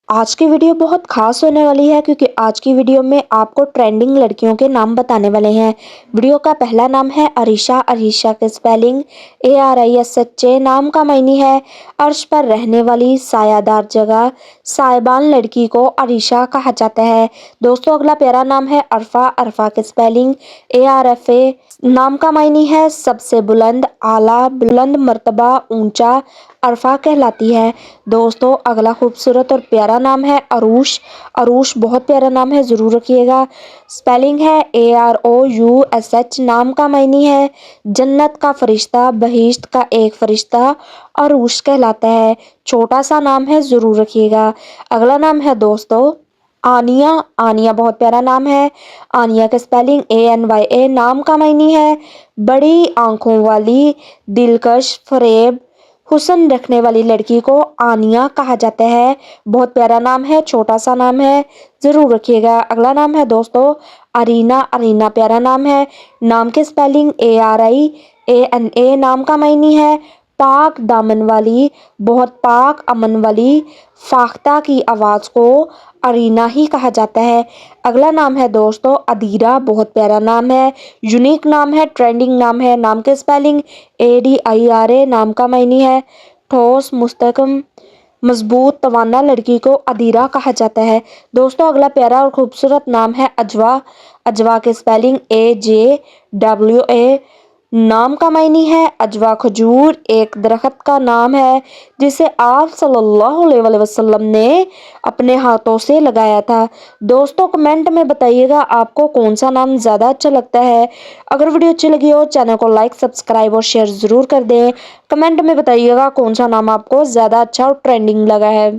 आज की वीडियो बहुत खास होने वाली है क्योंकि आज की वीडियो में आपको ट्रेंडिंग लड़कियों के नाम बताने वाले हैं। वीडियो का पहला नाम है अरीशा। अरीशा के स्पेलिंग ARISHA। नाम का मायने है अर्श पर रहने वाली सायादार जगह। साहिबान लड़की को अरीशा कहा जाता है। दोस्तों अगला प्यारा नाम है अरफा। अरफा के स्पेलिंग ARFA। नाम का मायने है सबसे बुलंद, आला, बुलंद मर्तबा, ऊंचा। अरफा कहलाती है। दोस्तों अगला खूबसूरत और प्यारा नाम है अरूश। अरूश बहुत प्यारा नाम है, ज़रूर रखिएगा। स्पेलिंग है AROUSH। नाम का मायने है जन्नत का फरिश्ता, बहिश्त का एक फरिश्ता। अरूश कहलाता है। छोटा सा नाम है, ज़रूर रखिएगा। अगला नाम है दोस्तों आनिया। आनिया बहुत प्यारा नाम है। आनिया का स्पेलिंग ANYA। नाम का मायने है बड़ी आंखों वाली, दिलकश, फरेब, हुस्न रखने वाली लड़की को आनिया कहा जाता है। बहुत प्यारा नाम है, छोटा सा नाम है, ज़रूर रखिएगा। अगला नाम है दोस्तों अरीना। अरीना प्यारा नाम है। नाम के स्पेलिंग ARIANA। नाम का मायने है पाक दामन वाली, बहुत पाक अमन वाली। फाख्ता की आवाज़ को अरीना ही कहा जाता है। अगला नाम है दोस्तों अदीरा। बहुत प्यारा नाम है, यूनिक नाम है, ट्रेंडिंग नाम है। नाम के स्पेलिंग ADIRA। नाम का मायने है ठोस, मुस्तकम, मजबूत, तवाना लड़की को अदीरा कहा जाता है। दोस्तों अगला प्यारा और खूबसूरत नाम है अजवा। अजवा के स्पेलिंग AJWA। नाम का मायने है अजवा खजूर, एक दरख्त का नाम है जिसे आप सल्लल्लाहु अलैहि वसल्लम ने अपने हाथों से लगाया था। दोस्तों कमेंट में बताइएगा आपको कौन सा नाम ज़्यादा अच्छा लगता है। अगर वीडियो अच्छी लगी हो चैनल को लाइक, सब्सक्राइब और शेयर ज़रूर कर दें। कमेंट में बताइएगा कौन सा नाम आपको ज़्यादा अच्छा और ट्रेंडिंग लगा है।